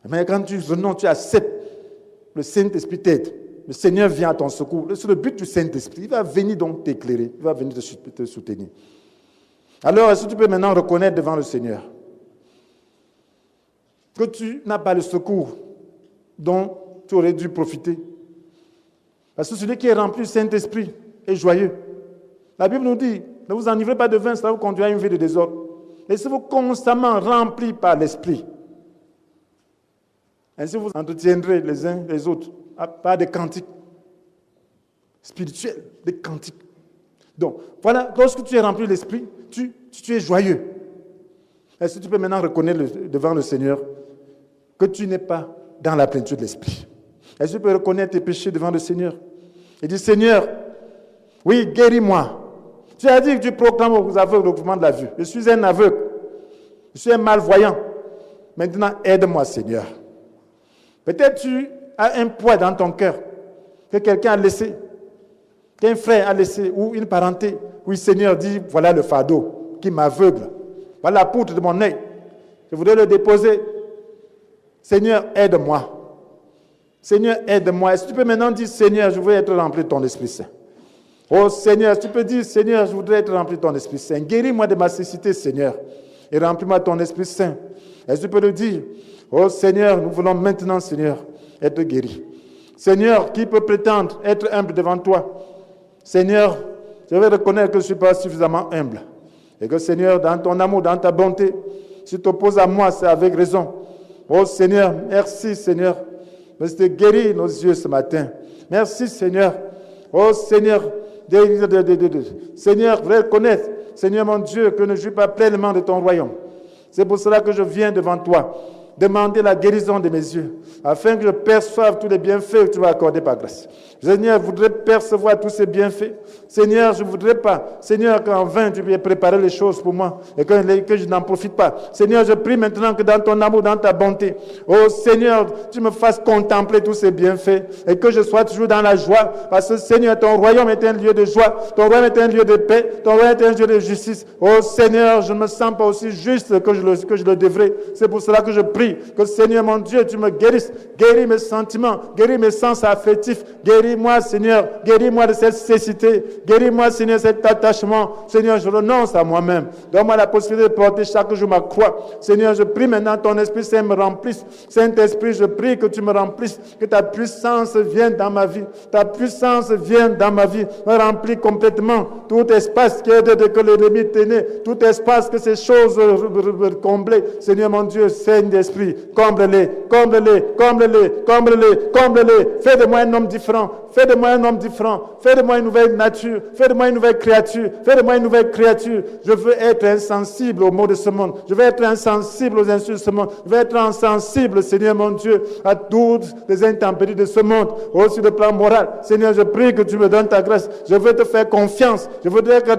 S1: Mais quand tu renonces, tu acceptes, le Saint-Esprit t'aide. Le Seigneur vient à ton secours. C'est le but du Saint-Esprit. Il va venir donc t'éclairer. Il va venir te soutenir. Alors, est-ce que tu peux maintenant reconnaître devant le Seigneur que tu n'as pas le secours dont tu aurais dû profiter? Parce que celui qui est rempli du Saint-Esprit est joyeux. La Bible nous dit, ne vous enivrez pas de vin, cela vous conduira à une vie de désordre. Laissez-vous constamment remplis par l'Esprit. Ainsi vous entretiendrez les uns les autres par des cantiques spirituels, des cantiques. Donc, voilà, lorsque tu es rempli de l'Esprit, tu es joyeux. Est-ce que tu peux maintenant reconnaître devant le Seigneur que tu n'es pas dans la plénitude de l'Esprit? Est-ce que tu peux reconnaître tes péchés devant le Seigneur? Et dire, Seigneur, oui, guéris-moi. Tu as dit que tu proclames aux aveugles le mouvement de la vue. Je suis un aveugle. Je suis un malvoyant. Maintenant, aide-moi, Seigneur. Peut-être tu as un poids dans ton cœur que quelqu'un a laissé, qu'un frère a laissé, ou une parenté. Oui, Seigneur, dit, voilà le fardeau qui m'aveugle. Voilà la poutre de mon œil. Je voudrais le déposer. Seigneur, aide-moi. Seigneur, aide-moi. Est-ce que tu peux maintenant dire, Seigneur, je veux être rempli de ton Esprit Saint? Oh Seigneur, tu peux dire, Seigneur, je voudrais être rempli de ton Esprit Saint. Guéris-moi de ma cécité, Seigneur, et remplis-moi de ton Esprit Saint. Est-ce que tu peux le dire? Oh Seigneur, nous voulons maintenant, Seigneur, être guéris. Seigneur, qui peut prétendre être humble devant toi? Seigneur, je vais reconnaître que je ne suis pas suffisamment humble. Et que Seigneur, dans ton amour, dans ta bonté, si tu t'opposes à moi, c'est avec raison. Oh Seigneur, merci Seigneur. Merci de guérir nos yeux ce matin. Merci Seigneur. Oh Seigneur, Seigneur, reconnaître, Seigneur mon Dieu, que ne jouis pas pleinement de ton royaume. C'est pour cela que je viens devant toi, demander la guérison de mes yeux, afin que je perçoive tous les bienfaits que tu vas accorder par grâce. Seigneur, je voudrais percevoir tous ces bienfaits. Seigneur, je ne voudrais pas, Seigneur, qu'en vain tu aies préparé les choses pour moi et que je n'en profite pas. Seigneur, je prie maintenant que dans ton amour, dans ta bonté, oh Seigneur, tu me fasses contempler tous ces bienfaits et que je sois toujours dans la joie, parce que Seigneur, ton royaume est un lieu de joie, ton royaume est un lieu de paix, ton royaume est un lieu de justice. Oh Seigneur, je ne me sens pas aussi juste que je le devrais. C'est pour cela que je prie que Seigneur mon Dieu, tu me guérisses, guéris mes sentiments, guéris mes sens affectifs, guéris-moi Seigneur, guéris-moi de cette cécité, guéris-moi Seigneur cet attachement. Seigneur, je renonce à moi-même. Donne-moi la possibilité de porter chaque jour ma croix. Seigneur, je prie maintenant ton Esprit Saint me remplisse. Saint-Esprit, je prie que tu me remplisses, que ta puissance vienne dans ma vie. Ta puissance vienne dans ma vie, me remplit complètement tout espace que l'ennemi tenait, tout espace que ces choses comblées. Seigneur mon Dieu, Seigneur d'Esprit, comble-les, comble-les, comble-les, comble-les, comble-les. Fais de moi un homme différent. Fais de moi un homme différent. Fais de moi une nouvelle nature. Fais de moi une nouvelle créature. Fais de moi une nouvelle créature. Je veux être insensible aux maux de ce monde. Je veux être insensible aux insultes de ce monde. Je veux être insensible, Seigneur mon Dieu, à toutes les intempéries de ce monde. Aussi le plan moral. Seigneur, je prie que tu me donnes ta grâce. Je veux te faire confiance. Je voudrais que je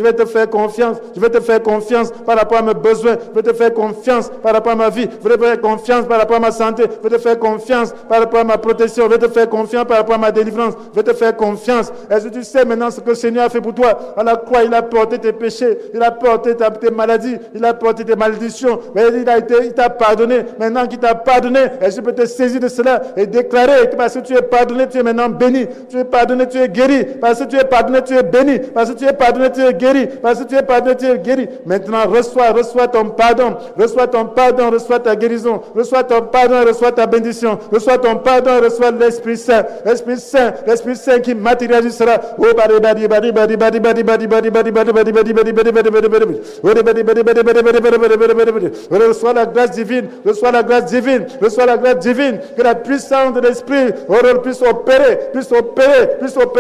S1: vais te faire confiance. Je vais te faire confiance par rapport à mes besoins. Je vais te faire confiance par rapport à ma vie. Je vais te faire confiance par rapport à ma santé. Je vais te faire confiance par rapport à ma protection. Je vais te faire confiance par rapport à ma délivrance. Je vais te faire confiance. Est-ce que tu sais maintenant ce que le Seigneur a fait pour toi? À la croix, il a porté tes péchés. Il a porté tes maladies. Il a porté tes malédictions. Mais il t'a pardonné. Maintenant qu'il t'a pardonné, est-ce que tu peux te saisir de cela et déclarer que parce que tu es pardonné, tu es maintenant béni. Tu es pardonné, tu es guéri. Parce que tu es pardonné, tu es béni. Parce que tu es pardonné, tu es guéri. Parce que tu es pardonné, tu es guéri. Maintenant, reçois ton pardon. Reçois ton pardon, reçois ta guérison. Reçois ton pardon et reçois ta bénédiction. Reçois ton pardon et reçois l'Esprit Saint. L'Esprit Saint, l'Esprit Saint qui matérialisera. Reçois la grâce divine. Reçois la grâce divine. Reçois la grâce divine. Que la puissance de l'Esprit puisse opérer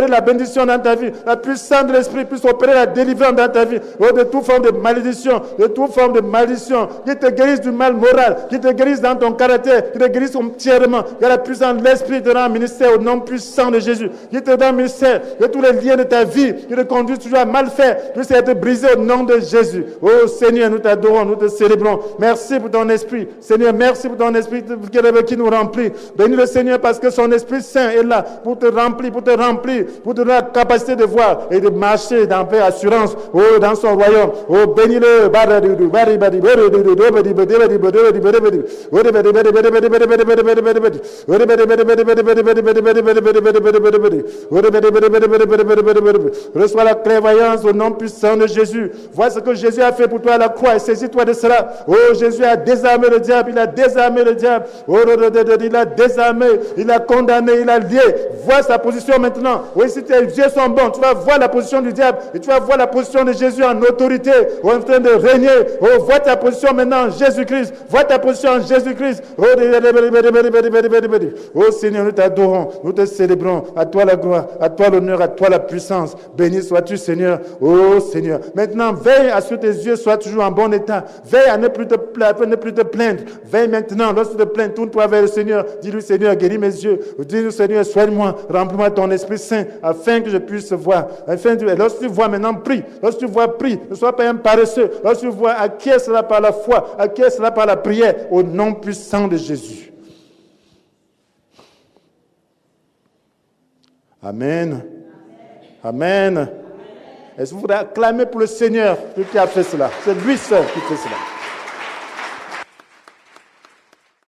S1: la bénédiction dans ta vie. La puissance de l'Esprit puisse opérer la délivrance dans ta vie. De toute forme de malédiction. De toute forme de malédiction. Qui te guérisse du mal moral. Qui te guérisse dans ton caractère. Qui te guérisse entièrement. Que la puissance de l'Esprit te rend ministère au nom puissant de Jésus. Qui te donne ministère. Que tous les liens de ta vie qui te conduisent toujours à mal faire puissent être brisés au nom de Jésus. Oh Seigneur, nous t'adorons, nous te célébrons. Merci pour ton Esprit. Seigneur, merci pour ton Esprit qui nous remplit. Bénis le Seigneur parce que son Esprit Saint est là pour te remplir, pour te donner la capacité de voir et de marcher dans paix, assurance, dans son royaume. Oh, bénis-le. Reçois la clairvoyance au nom puissant de Jésus. Vois ce que Jésus a fait pour toi à la croix et saisis-toi de cela. Oh, Jésus a désarmé le diable, il a désarmé le diable. Oh, il a désarmé, il a condamné, il a lié. Vois sa position maintenant. Oui, si tes yeux sont bons, tu vas voir la position du diable et tu vas voir la position de Jésus en autorité, en train de régner. Oh, vois ta position maintenant en Jésus-Christ. Vois ta position en Jésus-Christ. Oh Seigneur, nous t'adorons, nous te célébrons. À toi la gloire, à toi l'honneur, à toi la puissance. Béni sois-tu, Seigneur. Oh Seigneur. Maintenant, veille à ce que tes yeux soient toujours en bon état. Veille à ne plus te plaindre. Veille maintenant, lorsque tu te plains, tourne-toi vers le Seigneur. Dis-lui, Seigneur, guéris mes yeux. Dis-lui, Seigneur, soigne-moi, remplis-moi ton Esprit Saint, afin que je puisse voir. Lorsque tu vois maintenant, prie. Lorsque tu vois, prie. Ne sois pas un paresseux. Lorsque tu vois, acquiesce-la par la foi, acquiesce-la par la prière, au nom puissant de Jésus. Amen. Amen. Est-ce que vous voulez acclamer pour le Seigneur qui a fait cela? C'est lui seul qui fait cela.